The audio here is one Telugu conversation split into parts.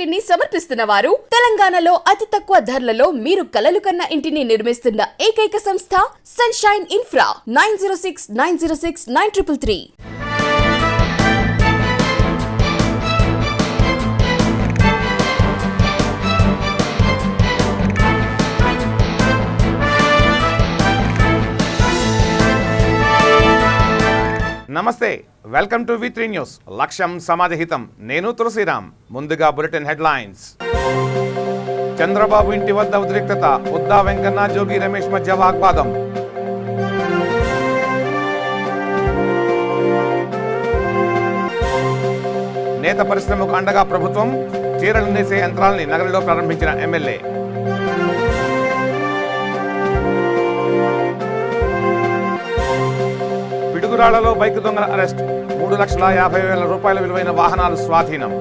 ఇంటిని సమర్పిస్తున్న వారు తెలంగాణలో అతి తక్కువ ధరలలో మీరు కలలు కన్న ఇంటిని నిర్మిస్తున్న ఏకైక సంస్థ సన్షైన్ ఇన్ఫ్రా 9069069333. నమస్తే, వెల్కమ్ టు వి3 న్యూస్. లక్ష్యం సమాజహితం. నేను తులసిరామ్. ముందుగా బులెటిన్ హెడ్లైన్స్. చంద్రబాబు ఇంటి వద్ద ఉద్రిక్తత. ఉద్దా వెంకన్న, జోగి రమేష్ మధ్య వాగ్వాదం. నేత పరిశ్రమకు అండగా ప్రభుత్వం. చీరలు నేసే యంత్రాలని నగరంలో ప్రారంభించిన ఎమ్మెల్యే. పిడుగురాళ్లలో బైక్ దొంగల అరెస్ట్. 3,50,000 రూపాయల విలువైన వాహనాలు స్వాధీనం.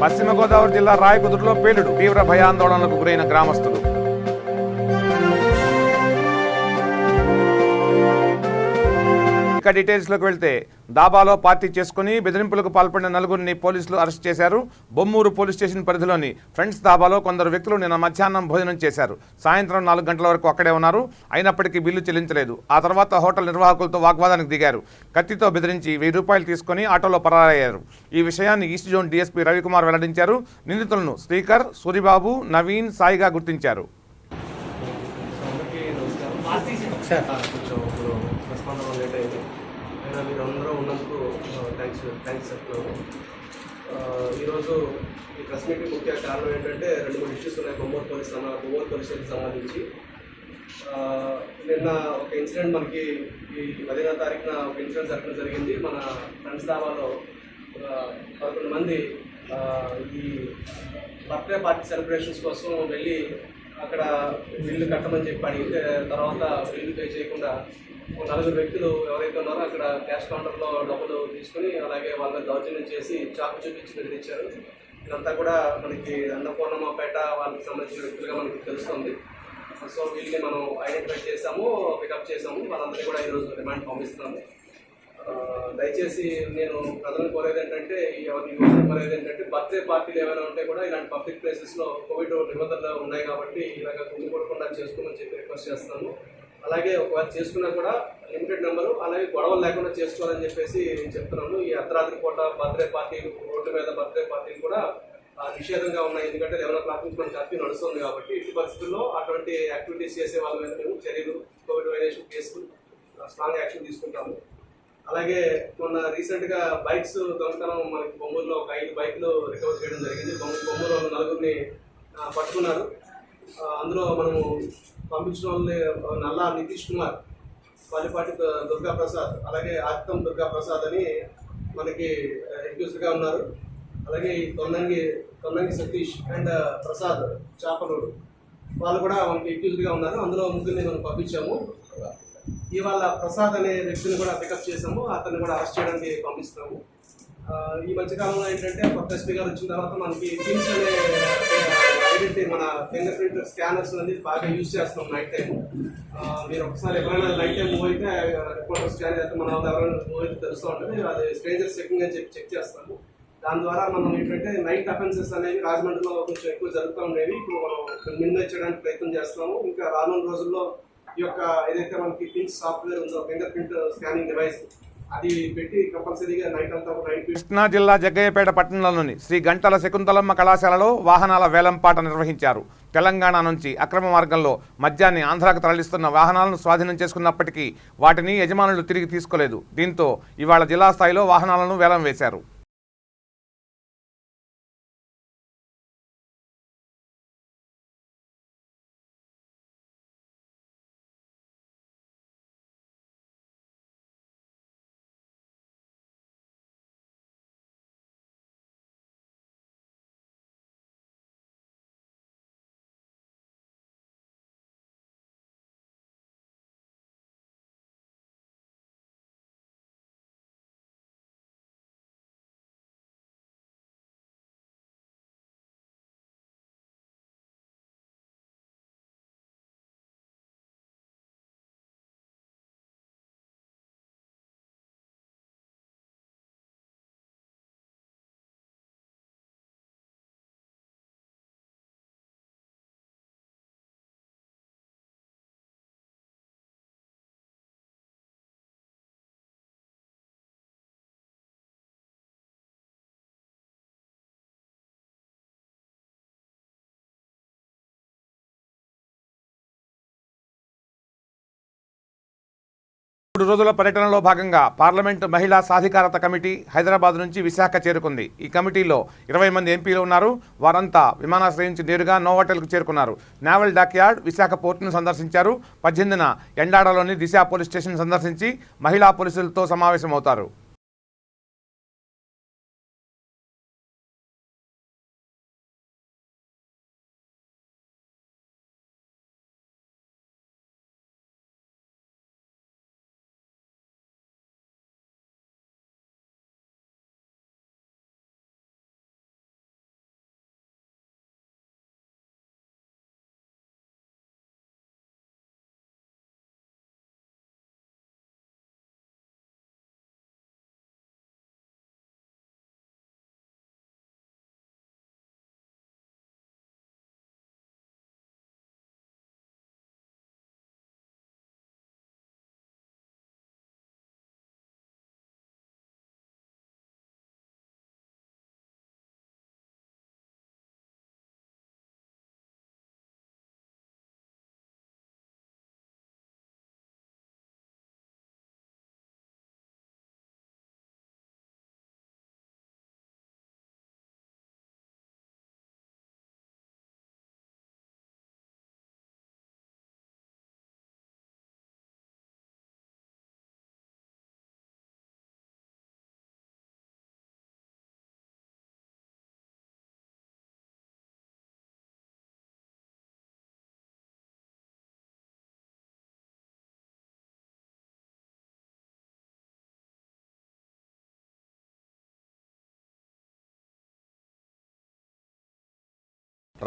పశ్చిమ గోదావరి జిల్లా రాయకుదురులో పేలుడు. తీవ్ర భయాందోళనలకు గురైన గ్రామస్తులు. ఇక డీటెయిల్స్ లోకి వెళ్తే, దాబాలో పార్టీ చేసుకుని బెదిరింపులకు పాల్పడిన నలుగురిని పోలీసులు అరెస్ట్ చేశారు. బొమ్మూరు పోలీస్ స్టేషన్ పరిధిలోని ఫ్రెండ్స్ దాబాలో కొందరు వ్యక్తులు నిన్న మధ్యాహ్నం భోజనం చేశారు. సాయంత్రం 4 గంటల వరకు అక్కడే ఉన్నారు. అయినప్పటికీ బిల్లు చెల్లించలేదు. ఆ తర్వాత హోటల్ నిర్వాహకులతో వాగ్వాదానికి దిగారు. కత్తితో బెదిరించి 1000 రూపాయలు తీసుకుని ఆటోలో పరారయ్యారు. ఈ విషయాన్ని ఈస్ట్ జోన్ డీఎస్పీ రవికుమార్ వెల్లడించారు. నిందితులను శ్రీకర్, సూరిబాబు, నవీన్, సాయిగా గుర్తించారు. మీరందరూ ఉన్నందుకు థ్యాంక్స్ చెప్తున్నాను. ఈరోజు ఈ ప్రెస్ మీటింగ్ ముఖ్య కారణం ఏంటంటే 2-3 ఇష్యూస్ ఉన్నాయి బొమ్మూరు పోలీస్ స్టేషన్కి సంబంధించి. నిన్న ఒక ఇన్సిడెంట్ మనకి ఈ 10వ తారీఖున ఒక ఇన్సిడెంట్ జరగడం జరిగింది. మన ఫ్రెండ్స్ దాబాలో 11 మంది ఈ బర్త్డే పార్టీ సెలబ్రేషన్స్ కోసం వెళ్ళి అక్కడ బిల్లు కట్టమని చెప్పి అడిగితే తర్వాత బిల్లు పే చేయకుండా 4 వ్యక్తులు ఎవరైతే ఉన్నారో అక్కడ క్యాష్ కౌంటర్లో డబ్బులు తీసుకుని అలాగే వాళ్ళ దౌర్జన్యం చేసి చాకు చూపించి బెదిరించారు. ఇదంతా కూడా మనకి అన్నపూర్ణమ్మపేట వాళ్ళకి సంబంధించిన వ్యక్తులుగా మనకి తెలుస్తుంది. సో వీళ్ళని మనం ఐడెంటిఫై చేసాము, పికప్ చేసాము. వాళ్ళందరినీ కూడా ఈరోజు రిమాండ్ పంపిస్తున్నాము. దయచేసి నేను ప్రజలను కోరేది ఏంటంటే, కోరేది ఏంటంటే బర్త్డే పార్టీలు ఏమైనా ఉంటే కూడా ఇలాంటి పబ్లిక్ ప్లేసెస్లో కోవిడ్ నిబంధనలు ఉన్నాయి కాబట్టి ఇలాగ కుంగిపడకుండా చేసుకోమని చెప్పి రిక్వెస్ట్ చేస్తున్నాను. అలాగే ఒకవేళ చేసుకున్నా కూడా లిమిటెడ్ నెంబరు, అలాగే గొడవలు లేకుండా చేసుకోవాలని చెప్పేసి చెప్తున్నాను. ఈ అర్ధరాత్రి పూట బర్త్డే పార్టీలు, రోడ్డు మీద బర్త్డే పార్టీలు కూడా నిషేధంగా ఉన్నాయి. ఎందుకంటే 11 o'clock నుంచి మన కర్ఫ్యూ నడుస్తుంది కాబట్టి ఇటు పరిస్థితుల్లో అటువంటి యాక్టివిటీస్ చేసే వాళ్ళ మీద మేము చర్యలు, కోవిడ్ వైలేషన్ కేసులు స్ట్రాంగ్ యాక్షన్ తీసుకుంటాము. అలాగే మొన్న రీసెంట్గా బైక్స్ దొంగతనం మనకి బొమ్మూరులో ఒక 5 బైకులు రికవర్ చేయడం జరిగింది. బొమ్మూరు 4 పట్టుకున్నారు. అందులో మనము పంపించిన వాళ్ళని నల్లా నితీష్ కుమార్, పల్లిపాటి దుర్గా ప్రసాద్, అలాగే ఆత్తం దుర్గా ప్రసాద్ అని మనకి అక్యూజ్డ్గా ఉన్నారు. అలాగే ఈ తొన్నంగి సతీష్ అండ్ ప్రసాద్ చాపనూరు వాళ్ళు కూడా మనకి అక్యూజ్డ్గా ఉన్నారు. అందులో 3 మనం పంపించాము. ఇవాళ ప్రసాద్ అనే వ్యక్తిని కూడా పికప్ చేసాము. అతన్ని కూడా అరెస్ట్ చేయడానికి పంపిస్తాము. ఈ మధ్యకాలంలో ఏంటంటే కొత్త ఎస్పీ గారు వచ్చిన తర్వాత మనకి పిన్స్ అనే ఐడెంటిటీ, మన ఫింగర్ ప్రింట్ స్కానర్స్ అనేది బాగా యూజ్ చేస్తాం నైట్ టైం. మీరు ఒకసారి ఎవరైనా నైట్ టైం మూవ్ అయితే రిపోర్టర్ స్కాన్ చేస్తే మన ఎవరైనా మూవ్ అయితే తెలుస్తూ ఉంటుంది. అది స్ట్రేంజర్స్ చెకింగ్ అని చెప్పి చెక్ చేస్తాము. దాని ద్వారా మనం ఏంటంటే నైట్ అఫెన్సెస్ అనేవి రాజమండ్రిలో కొంచెం ఎక్కువ జరుగుతూ ఉండేవి. ఇప్పుడు మనం మినిమైజ్ చేయడానికి ప్రయత్నం చేస్తున్నాము. ఇంకా రానున్న రోజుల్లో ఈ యొక్క ఏదైతే మనకి పిన్స్ సాఫ్ట్వేర్ ఉందో, ఫింగర్ ప్రింట్ స్కానింగ్ డివైస్, అది పెట్టి కంపల్సరీగా నైట్ అంతా కృష్ణా జిల్లా జగ్గయ్యపేట పట్టణంలోని శ్రీ గంటల శకుంతలమ్మ కళాశాలలో వాహనాల వేలంపాట నిర్వహించారు. తెలంగాణ నుంచి అక్రమ మార్గంలో మద్యాన్ని ఆంధ్రాకు తరలిస్తున్న వాహనాలను స్వాధీనం చేసుకున్నప్పటికీ వాటిని యజమానులు తిరిగి తీసుకోలేదు. దీంతో ఇవాళ జిల్లా స్థాయిలో వాహనాలను వేలం వేశారు. 3 రోజుల పర్యటనలో భాగంగా పార్లమెంటు మహిళా సాధికారత కమిటీ హైదరాబాద్ నుంచి విశాఖ చేరుకుంది. ఈ కమిటీలో 20 మంది ఎంపీలు ఉన్నారు. వారంతా విమానాశ్రయం నుంచి నేరుగా నోవాటెల్కు చేరుకున్నారు. నావల్ డాక్యార్డ్, విశాఖ పోర్టును సందర్శించారు. 18న ఎండాడలోని దిశ పోలీస్ స్టేషన్ సందర్శించి మహిళా పోలీసులతో సమావేశమవుతారు.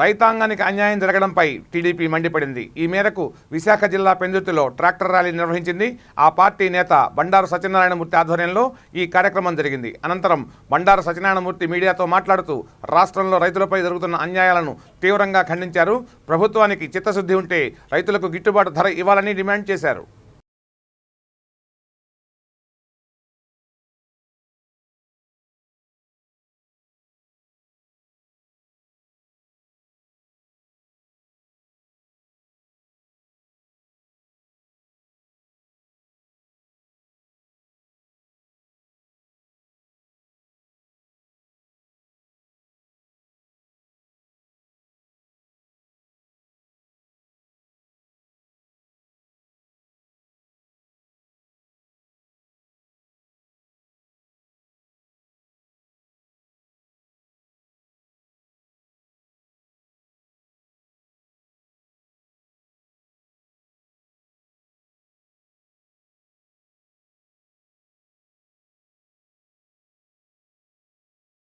రైతాంగానికి అన్యాయం జరగడంపై టీడీపీ మండిపడింది. ఈ మేరకు విశాఖ జిల్లా పెందుర్తిలో ట్రాక్టర్ ర్యాలీ నిర్వహించింది. ఆ పార్టీ నేత బండారు సత్యనారాయణమూర్తి ఆధ్వర్యంలో ఈ కార్యక్రమం జరిగింది. అనంతరం బండారు సత్యనారాయణమూర్తి మీడియాతో మాట్లాడుతూ రాష్ట్రంలో రైతులపై జరుగుతున్న అన్యాయాలను తీవ్రంగా ఖండించారు. ప్రభుత్వానికి చిత్తశుద్ధి ఉంటే రైతులకు గిట్టుబాటు ధర ఇవ్వాలని డిమాండ్ చేశారు.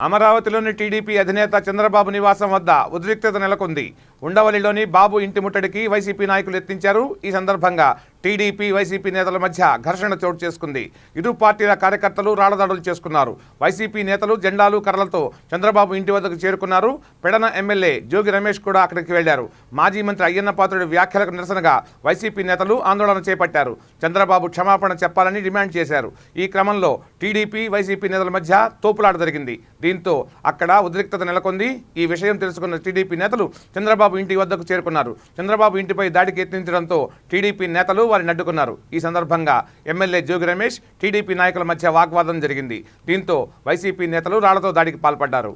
అమరావతిలోని టీడీపీ అధినేత చంద్రబాబు నివాసం వద్ద ఉద్రిక్తత నెలకొంది. ఉండవల్లిలోని బాబు ఇంటి ముట్టడికి వైసీపీ నాయకులు యత్నించారు. ఈ సందర్భంగా టీడీపీ వైసీపీ నేతల మధ్య ఘర్షణ చోటు చేసుకుంది. ఇరు పార్టీల కార్యకర్తలు రాళ్లదాడులు చేసుకున్నారు. వైసీపీ నేతలు జెండాలు కర్రలతో చంద్రబాబు ఇంటి వద్దకు చేరుకున్నారు. పెడన ఎమ్మెల్యే జోగి రమేష్ కూడా అక్కడికి వెళ్లారు. మాజీ మంత్రి అయ్యన్న పాత్రుడి వ్యాఖ్యలకు నిరసనగా వైసీపీ నేతలు ఆందోళన చేపట్టారు. చంద్రబాబు క్షమాపణ చెప్పాలని డిమాండ్ చేశారు. ఈ క్రమంలో టీడీపీ వైసీపీ నేతల మధ్య తోపులాట జరిగింది. దీంతో అక్కడ ఉద్రిక్తత నెలకొంది. ఈ విషయం తెలుసుకున్న టీడీపీ నేతలు చంద్రబాబు ఇంటి వద్దకు చేరుకున్నారు. చంద్రబాబు ఇంటిపై దాడికి యత్నించడంతో టీడీపీ నేతలు వారిని అడ్డుకున్నారు. ఈ సందర్భంగా ఎమ్మెల్యే జోగి రమేష్, టీడీపీ నాయకుల మధ్య వాగ్వాదం జరిగింది. దీంతో వైసీపీ నేతలు రాళ్లతో దాడికి పాల్పడ్డారు.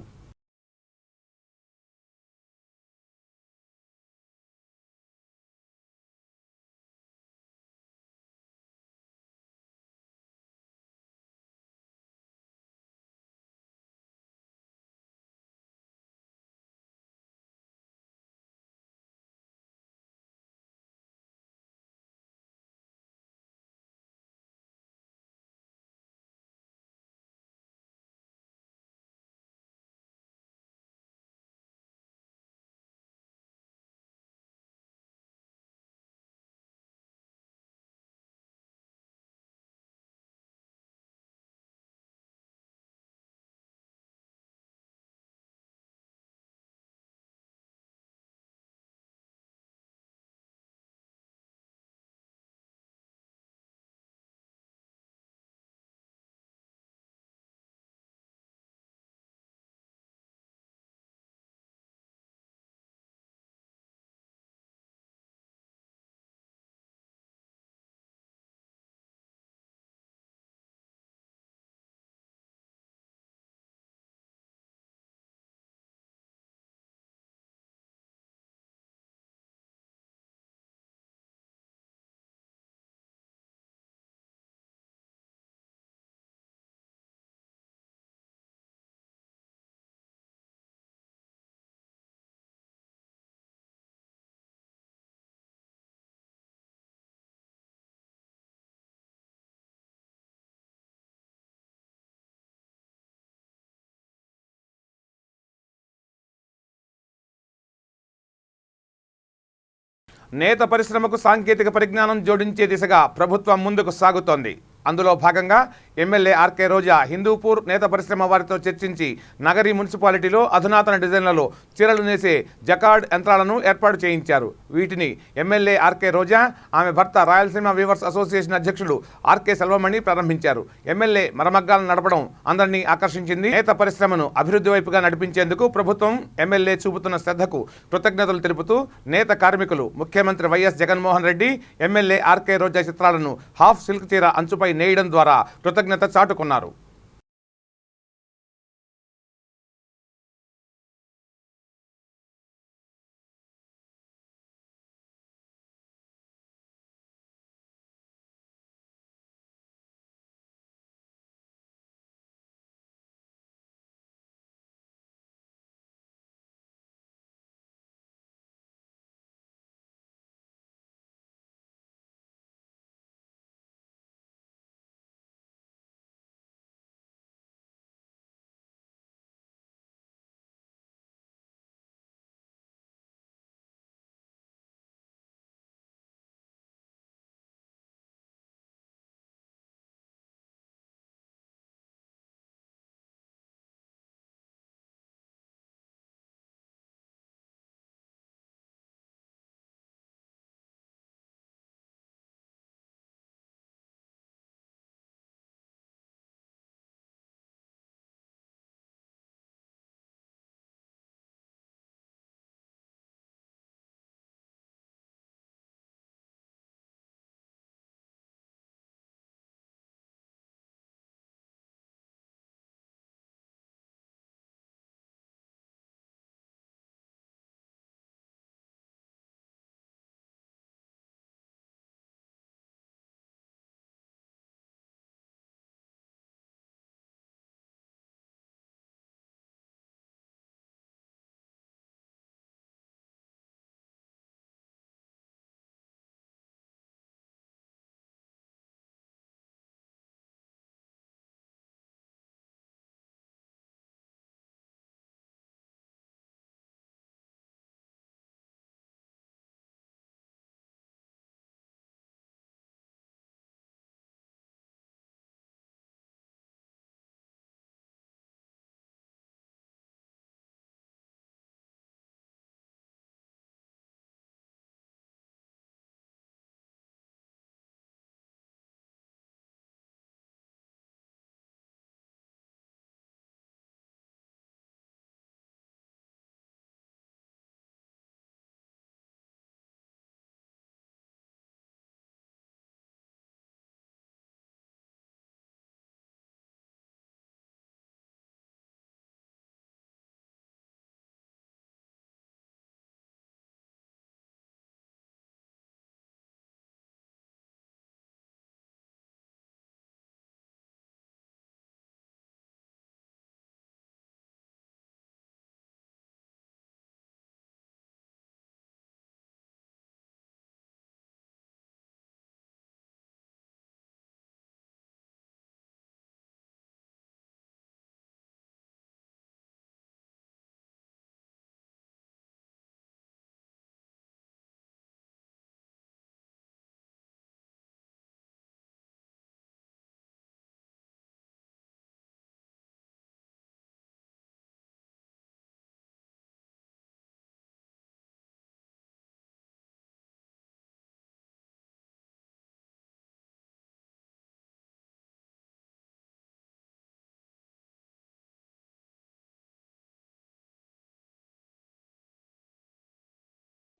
నేత పరిశ్రమకు సాంకేతిక పరిజ్ఞానం జోడించే దిశగా ప్రభుత్వం ముందుకు సాగుతోంది. అందులో భాగంగా ఎమ్మెల్యే ఆర్కే రోజా హిందూపూర్ నేత పరిశ్రమ వారితో చర్చించి నగరి మున్సిపాలిటీలో అధునాతన డిజైన్లలో చీరలు నేసే జకార్డ్ యంత్రాలను ఏర్పాటు చేయించారు. వీటిని ఎమ్మెల్యే ఆర్కే రోజా, ఆమె భర్త రాయలసీమ వీవర్స్ అసోసియేషన్ అధ్యక్షుడు ఆర్కే సెల్వమణి ప్రారంభించారు. ఎమ్మెల్యే మరమగ్గాలను నడపడం అందరినీ ఆకర్షించింది. నేత పరిశ్రమను అభివృద్ధి వైపుగా నడిపించేందుకు ప్రభుత్వం ఎమ్మెల్యే చూపుతున్న శ్రద్ధకు కృతజ్ఞతలు తెలుపుతూ నేత కార్మికులు ముఖ్యమంత్రి వైఎస్ జగన్మోహన్ రెడ్డి, ఎమ్మెల్యే ఆర్కే రోజా చిత్రాలను హాఫ్ సిల్క్ చీర అంచుపై నేయడం ద్వారా కృతజ్ఞత చాటుకున్నారు.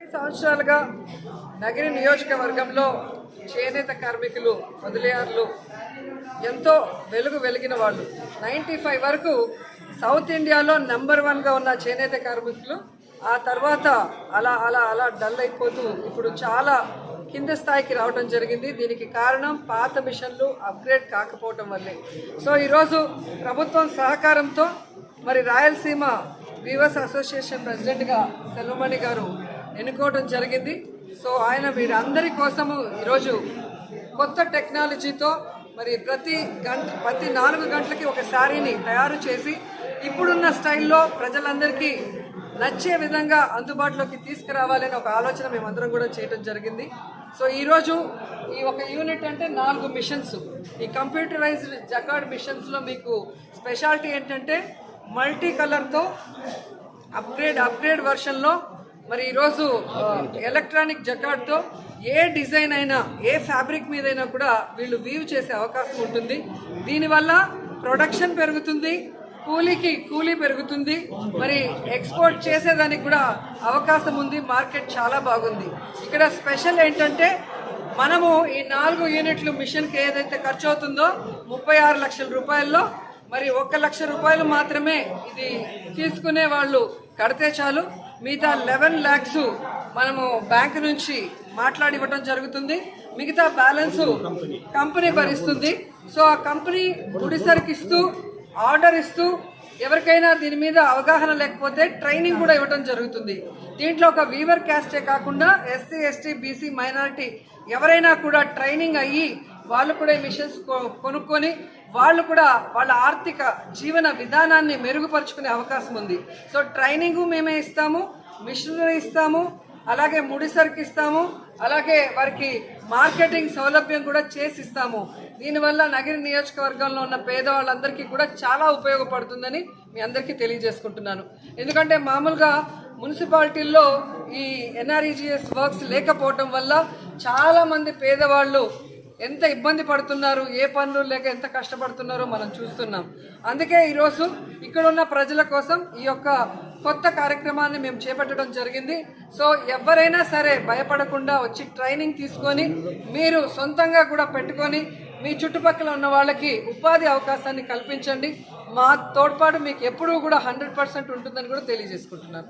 సంవత్సరాలుగా నగరి నియోజకవర్గంలో చేనేత కార్మికులు వదిలేయార్లు ఎంతో వెలిగిన వాళ్ళు. 95 వరకు సౌత్ ఇండియాలో నెంబర్ 1గా ఉన్న చేనేత కార్మికులు ఆ తర్వాత అలా అలా అలా డల్ అయిపోతూ ఇప్పుడు చాలా కింద స్థాయికి రావడం జరిగింది. దీనికి కారణం పాత మిషన్లు అప్గ్రేడ్ కాకపోవటం వల్లే. సో ఈరోజు ప్రభుత్వం సహకారంతో మరి రాయలసీమ వీవర్స్ అసోసియేషన్ ప్రెసిడెంట్గా సెల్వమణి గారు ఎన్నుకోవడం జరిగింది. సో ఆయన వీరందరి కోసము ఈరోజు కొత్త టెక్నాలజీతో మరి ప్రతి 4 గంటలకి ఒక శారీని తయారు చేసి ఇప్పుడున్న స్టైల్లో ప్రజలందరికీ నచ్చే విధంగా అందుబాటులోకి తీసుకురావాలని ఒక ఆలోచన మేమందరం కూడా చేయడం జరిగింది. సో ఈరోజు ఈ ఒక యూనిట్ అంటే 4 మిషన్స్, ఈ కంప్యూటరైజ్డ్ జకార్డ్ మిషన్స్లో మీకు స్పెషాలిటీ ఏంటంటే మల్టీ కలర్తో అప్గ్రేడ్ వర్షన్లో మరి ఈరోజు ఎలక్ట్రానిక్ జకార్డ్తో ఏ డిజైన్ అయినా ఏ ఫ్యాబ్రిక్ మీదైనా కూడా వీళ్ళు వీవ్ చేసే అవకాశం ఉంటుంది. దీనివల్ల ప్రొడక్షన్ పెరుగుతుంది, కూలీ పెరుగుతుంది, మరి ఎక్స్పోర్ట్ చేసేదానికి కూడా అవకాశం ఉంది. మార్కెట్ చాలా బాగుంది. ఇక్కడ స్పెషల్ ఏంటంటే మనము ఈ 4 యూనిట్లు మిషన్కి ఏదైతే ఖర్చు అవుతుందో 36 లక్షల రూపాయల్లో మరి 1 లక్ష రూపాయలు మాత్రమే ఇది తీసుకునే వాళ్ళు కడితే చాలు. మిగతా 11 lakhs మనము బ్యాంక్ నుంచి మాట్లాడి ఇవ్వడం జరుగుతుంది. మిగతా బ్యాలెన్స్ కంపెనీ భరిస్తుంది. సో ఆ కంపెనీ గుడిసరికి ఇస్తూ ఆర్డర్ ఇస్తూ ఎవరికైనా దీని మీద అవగాహన లేకపోతే ట్రైనింగ్ కూడా ఇవ్వడం జరుగుతుంది. దీంట్లో ఒక వీవర్ క్యాస్టే కాకుండా ఎస్సీ ఎస్టీ బీసీ మైనారిటీ ఎవరైనా కూడా ట్రైనింగ్ అయ్యి వాళ్ళు కూడా ఈ మిషన్స్ కొనుక్కొని వాళ్ళు కూడా వాళ్ళ ఆర్థిక జీవన విధానాన్ని మెరుగుపరుచుకునే అవకాశం ఉంది. సో ట్రైనింగు మేమే ఇస్తాము, మిషనరీ ఇస్తాము, అలాగే ముడిసరికి ఇస్తాము, అలాగే వారికి మార్కెటింగ్ సౌలభ్యం కూడా చేసి ఇస్తాము. దీనివల్ల నగిరి నియోజకవర్గంలో ఉన్న పేదవాళ్ళందరికీ కూడా చాలా ఉపయోగపడుతుందని మీ అందరికీ తెలియజేసుకుంటున్నాను. ఎందుకంటే మామూలుగా మున్సిపాలిటీల్లో ఈ ఎన్ఆర్ఈజీఎస్ వర్క్స్ లేకపోవటం వల్ల చాలామంది పేదవాళ్ళు ఎంత ఇబ్బంది పడుతున్నారు, ఏ పనులు లేక ఎంత కష్టపడుతున్నారో మనం చూస్తున్నాం. అందుకే ఈరోజు ఇక్కడ ఉన్న ప్రజల కోసం ఈ యొక్క కొత్త కార్యక్రమాన్ని మేము చేపట్టడం జరిగింది. సో ఎవరైనా సరే భయపడకుండా వచ్చి ట్రైనింగ్ తీసుకొని మీరు సొంతంగా కూడా పెట్టుకొని మీ చుట్టుపక్కల ఉన్న వాళ్ళకి ఉపాధి అవకాశాన్ని కల్పించండి. మా తోడ్పాటు మీకు ఎప్పుడూ కూడా 100% ఉంటుందని కూడా తెలియజేసుకుంటున్నాను.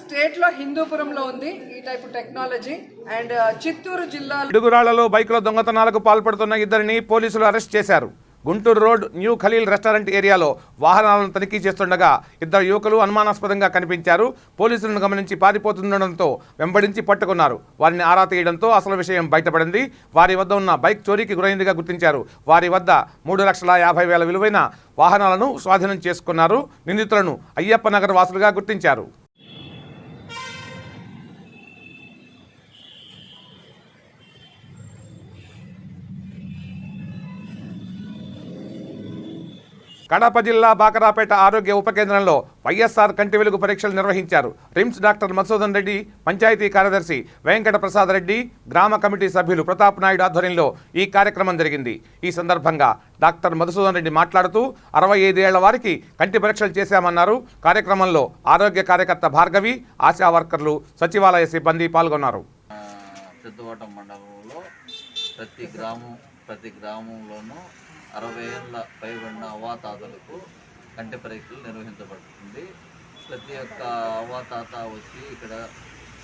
స్టేట్లో హిందూపురంలో ఉంది ఈ టైపు టెక్నాలజీ. అండ్ చిత్తూరు జిల్లాలో పిడుగురాళ్లలో బైకులో దొంగతనాలకు పాల్పడుతున్న ఇద్దరిని పోలీసులు అరెస్ట్ చేశారు. Guntur road new Khalil restaurant ఏరియాలో వాహనాలను తనిఖీ చేస్తుండగా 2 యువకులు అనుమానాస్పదంగా కనిపించారు. పోలీసులను గమనించి పారిపోతుండటంతో వెంబడించి పట్టుకున్నారు. వారిని ఆరా తీయడంతో అసలు విషయం బయటపడింది. వారి వద్ద ఉన్న బైక్ చోరీకి గురైందిగా గుర్తించారు. వారి వద్ద 3,50,000 విలువైన వాహనాలను స్వాధీనం చేసుకున్నారు. నిందితులను అయ్యప్ప నగర్ వాసులుగా గుర్తించారు. కడప జిల్లా బాకరాపేట ఆరోగ్య ఉప కేంద్రంలో వైఎస్ఆర్ కంటి వెలుగు పరీక్షలు నిర్వహించారు. రిమ్స్ డాక్టర్ మధుసూదన్ రెడ్డి, పంచాయతీ కార్యదర్శి వెంకట ప్రసాద్ రెడ్డి, గ్రామ కమిటీ సభ్యులు ప్రతాప్ నాయుడు ఆధ్వర్యంలో ఈ కార్యక్రమం జరిగింది. ఈ సందర్భంగా డాక్టర్ మధుసూదన్ రెడ్డి మాట్లాడుతూ 65 ఏళ్ల వారికి కంటి పరీక్షలు చేశామన్నారు. కార్యక్రమంలో ఆరోగ్య కార్యకర్త భార్గవి, ఆశా వర్కర్లు, సచివాలయ సిబ్బంది పాల్గొన్నారు. సిద్ధవటం మండలంలో ప్రతి గ్రామంలోనూ 60 ఏళ్ళ పైబడిన అవ్వాతాతలకు కంటి పరీక్షలు నిర్వహించబడుతుంది. ప్రతి ఒక్క అవ్వాతాత వచ్చి ఇక్కడ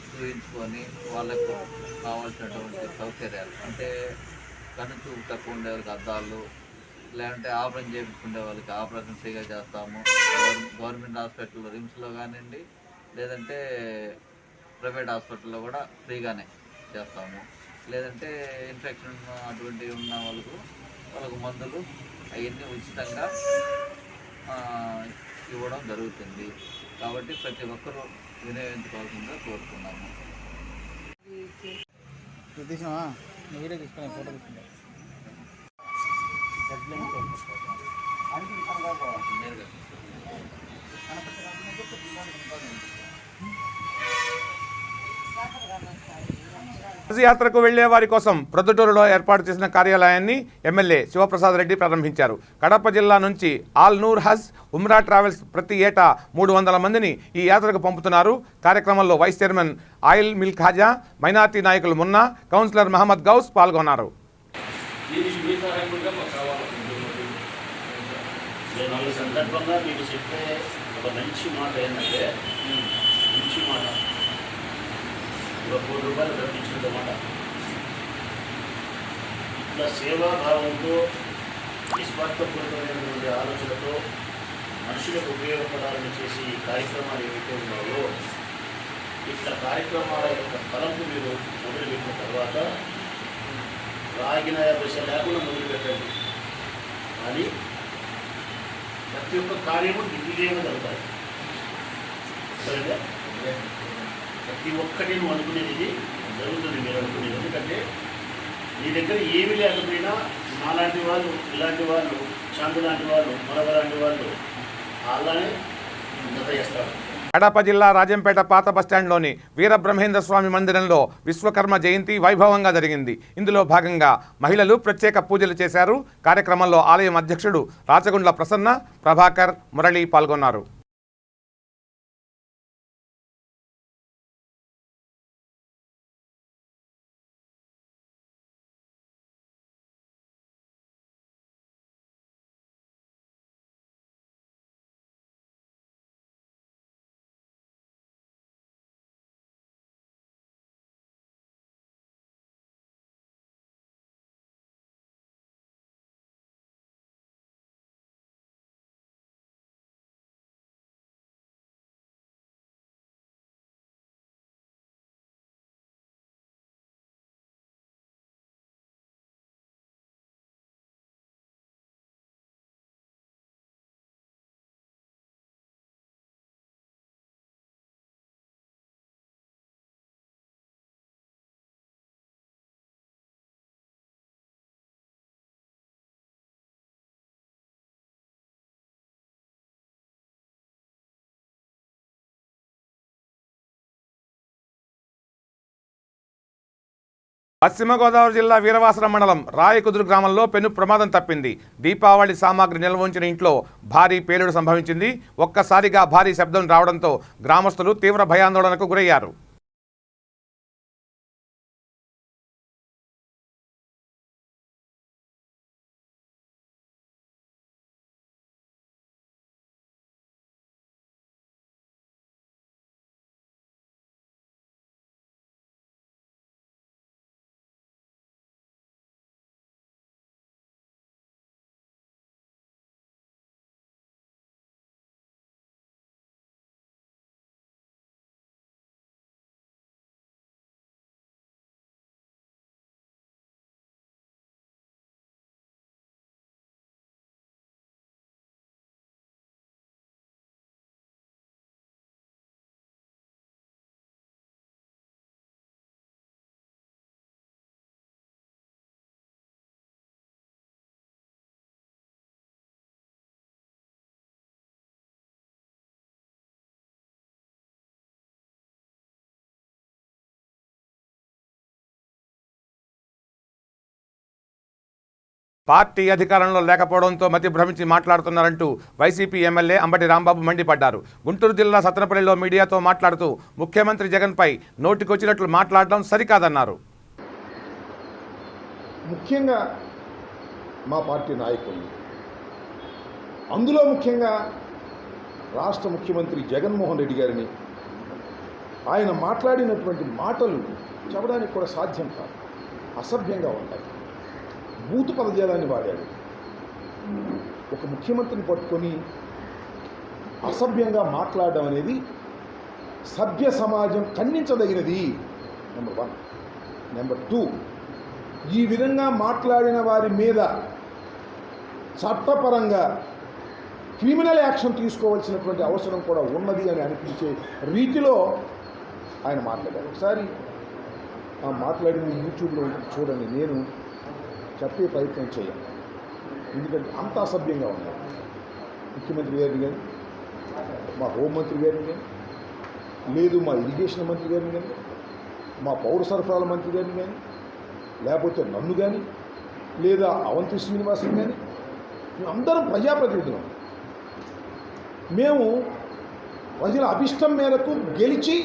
చూపించుకొని వాళ్ళకు కావాల్సినటువంటి సౌకర్యాలు అంటే కన్ను చూపు తక్కువ ఉండే వాళ్ళకి అద్దాలు, లేదంటే ఆపరేషన్ చేయించుకునే వాళ్ళకి ఆపరేషన్ ఫ్రీగా చేస్తాము. గవర్నమెంట్ హాస్పిటల్లో రిమ్స్లో కానివ్వండి, లేదంటే ప్రైవేట్ హాస్పిటల్లో కూడా ఫ్రీగానే చేస్తాము. లేదంటే ఇన్ఫెక్షన్ అటువంటివి ఉన్న వాళ్ళకు మందులు అవన్నీ ఉచితంగా ఇవ్వడం జరుగుతుంది. కాబట్టి ప్రతి ఒక్కరూ వినియోగించుకోవాల్సిందిగా కోరుతున్నాము. యాత్రకు వెళ్లే వారి కోసం ప్రొద్దుటూరులో ఏర్పాటు చేసిన కార్యాలయాన్ని ఎమ్మెల్యే శివప్రసాద్ రెడ్డి ప్రారంభించారు. కడప జిల్లా నుంచి ఆల్ నూర్ హజ్ ఉమ్రా ట్రావెల్స్ ప్రతి ఏటా 300 మందిని ఈ యాత్రకు పంపుతున్నారు. కార్యక్రమంలో vice chairman oil mill Khaja, minority నాయకులు మున్నా, కౌన్సిలర్ మహమ్మద్ గౌస్ పాల్గొన్నారు. ₹1 కోటి ప్రకటించినమాట. ఇట్లా సేవాభావంతో నిస్వార్థపూరితమైనటువంటి ఆలోచనతో మనుషులకు ఉపయోగపడాలని చేసి ఈ కార్యక్రమాలు ఏవైతే ఉన్నాయో ఇట్లా కార్యక్రమాల యొక్క తలంపు మీరు మొదలుపెట్టిన తర్వాత రాగిన 50 లేకుండా మొదలుపెట్టండి. కానీ గత ప్రతి ఒక్క కార్యము దిగ్విజయంగా జరుగుతాయి. సరేనా? ప్రతి ఒక్కటి నువ్వు అనుకునేది ఇది జరుగుతుంది మీరు అనుకునేది. ఎందుకంటే నీ దగ్గర ఏమీ లేకపోయినా నాలాంటి వాళ్ళు, ఇలాంటి వాళ్ళు, చాందు లాంటి వాళ్ళు, మరొకలాంటి వాళ్ళు అలానే జత చేస్తారు. కడప జిల్లా రాజంపేట పాత బస్టాండ్లోని వీరబ్రహ్మేంద్ర స్వామి మందిరంలో విశ్వకర్మ జయంతి వైభవంగా జరిగింది. ఇందులో భాగంగా మహిళలు ప్రత్యేక పూజలు చేశారు. కార్యక్రమంలో ఆలయం అధ్యక్షుడు రాచగుండ్ల ప్రసన్న, ప్రభాకర్, మురళి పాల్గొన్నారు. పశ్చిమ గోదావరి జిల్లా వీరవాసరం మండలం రాయకుదురు గ్రామంలో పెను ప్రమాదం తప్పింది. దీపావళి సామాగ్రి నిల్వ ఉంచిన ఇంట్లో భారీ పేలుడు సంభవించింది. ఒక్కసారిగా భారీ శబ్దం రావడంతో గ్రామస్తులు తీవ్ర భయాందోళనకు గురయ్యారు. పార్టీ అధికారంలో లేకపోవడంతో మతి భ్రమించి మాట్లాడుతున్నారంటూ వైసీపీ ఎమ్మెల్యే అంబటి రాంబాబు మండిపడ్డారు. గుంటూరు జిల్లా సత్తెనపల్లిలో మీడియాతో మాట్లాడుతూ ముఖ్యమంత్రి జగన్పై నోటికొచ్చినట్లు మాట్లాడడం సరికాదన్నారు. ముఖ్యంగా మా పార్టీ నాయకులు, అందులో ముఖ్యంగా రాష్ట్ర ముఖ్యమంత్రి జగన్మోహన్ రెడ్డి గారిని ఆయన మాట్లాడినటువంటి మాటలు చెప్పడానికి కూడా సాధ్యం కాదు, అసభ్యంగా ఉంటాయి. బూతు పదజాలాన్ని వాడాడు. ఒక ముఖ్యమంత్రిని పట్టుకొని అసభ్యంగా మాట్లాడడం అనేది సభ్య సమాజం ఖండించదగినది. నెంబర్ 1. నెంబర్ 2, ఈ విధంగా మాట్లాడిన వారి మీద చట్టపరంగా క్రిమినల్ యాక్షన్ తీసుకోవాల్సినటువంటి అవసరం కూడా ఉన్నది అని అనిపించే రీతిలో ఆయన మాట్లాడారు. ఒకసారి ఆ మాట్లాడింది యూట్యూబ్లో చూడండి, నేను చెప్పే ప్రయత్నం చేయాలి. ఎందుకంటే అంత అసభ్యంగా ఉన్నారు. ముఖ్యమంత్రి గారిని కానీ, మా హోంమంత్రి గారిని కానీ, లేదు మా ఇరిగేషన్ మంత్రి గారిని కానీ, మా పౌర సరఫరాల మంత్రి గారిని కానీ, లేకపోతే నన్ను కానీ, లేదా అవంతి శ్రీనివాసుని కానీ, మేము అందరం ప్రజాప్రతినిధులం. మేము ప్రజల అభిష్టం మేరకు గెలిచి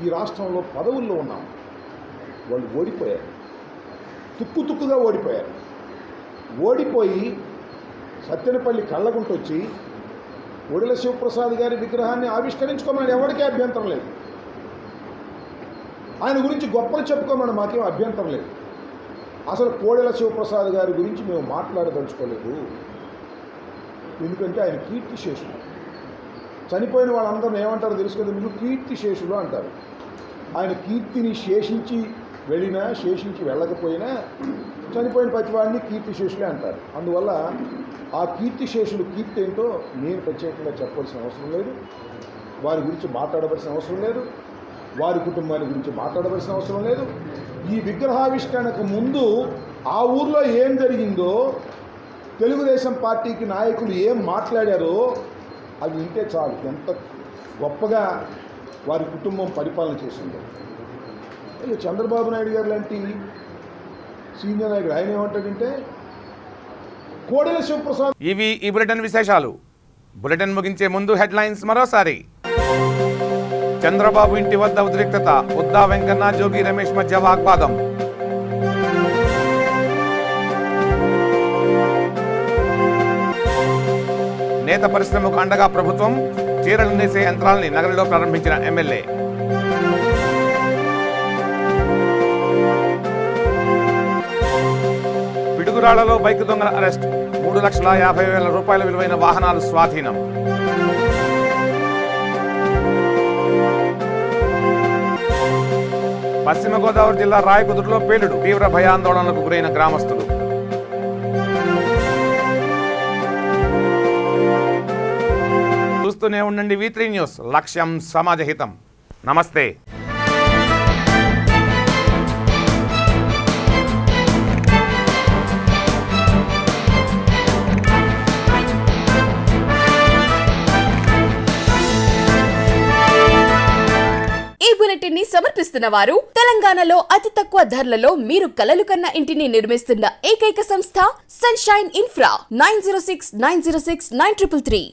ఈ రాష్ట్రంలో పదవుల్లో ఉన్నాము. వాళ్ళు ఓడిపోయారు, తుక్కుగా ఓడిపోయారు. ఓడిపోయి సత్తెనపల్లి కళ్ళగుంట వచ్చి ఒడిల శివప్రసాద్ గారి విగ్రహాన్ని ఆవిష్కరించుకోమని ఎవరికీ అభ్యంతరం లేదు. ఆయన గురించి గొప్పలు చెప్పుకోమని మాకేం అభ్యంతరం లేదు. అసలు కోడెల శివప్రసాద్ గారి గురించి మేము మాట్లాడదలుచుకోలేదు. ఎందుకంటే ఆయన కీర్తిశేషులు. చనిపోయిన వాళ్ళందరూ ఏమంటారో తెలుసు కదా, మీరు కీర్తిశేషులు అంటారు. ఆయన కీర్తిని శేషించి వెళ్ళినా శేషించి వెళ్ళకపోయినా చనిపోయిన ప్రతివాడిని కీర్తిశేషులే అంటారు. అందువల్ల ఆ కీర్తిశేషులు కీర్తి ఏంటో నేను ప్రత్యేకంగా చెప్పవలసిన అవసరం లేదు, వారి గురించి మాట్లాడవలసిన అవసరం లేదు, వారి కుటుంబాన్ని గురించి మాట్లాడవలసిన అవసరం లేదు. ఈ విగ్రహావిష్కరణకు ముందు ఆ ఊర్లో ఏం జరిగిందో, తెలుగుదేశం పార్టీకి నాయకులు ఏం మాట్లాడారో అది వింటే చాలు ఎంత గొప్పగా వారి కుటుంబం పరిపాలన చేసిందో. చంద్రబాబు నాయుడు గారు లాంటి సీనియర్ నాయకుడు ఆయన ఏమంటాడంటే కోడెల శివప్రసాద్. ఇవి ఈ బులెటిన్ విశేషాలు. బులెటిన్ ముగించే ముందు హెడ్లైన్స్ మరోసారి. చంద్రబాబు ఇంటి వద్ద ఉద్రిక్తత, ఉద్దా వెంకన్న జోగి రమేష్ మధ్య వాగ్వాదం. నేత పరిశ్రమకు అండగా ప్రభుత్వం, చీరలు నేసే యంత్రాలని నగరంలో ప్రారంభించిన ఎమ్మెల్యే. పిడుగురాళ్లలో బైక్ దొంగల అరెస్ట్, 3,50,000 రూపాయల విలువైన వాహనాలు స్వాధీనం. పశ్చిమ గోదావరి జిల్లా రాయకుదురులో పేలుడు, తీవ్ర భయాందోళనలకు గురైన గ్రామస్తులు. చూస్తూనే ఉండండి V3 న్యూస్, లక్ష్యం సమాజహితం. నమస్తే. బులెటిన్ ని సమర్పిస్తున్న వారు తెలంగాణలో అతి తక్కువ ధరలలో మీరు కలలు కన్న ఇంటిని నిర్మిస్తున్న ఏకైక సంస్థ సన్షైన్ ఇన్ఫ్రా. 9069069333.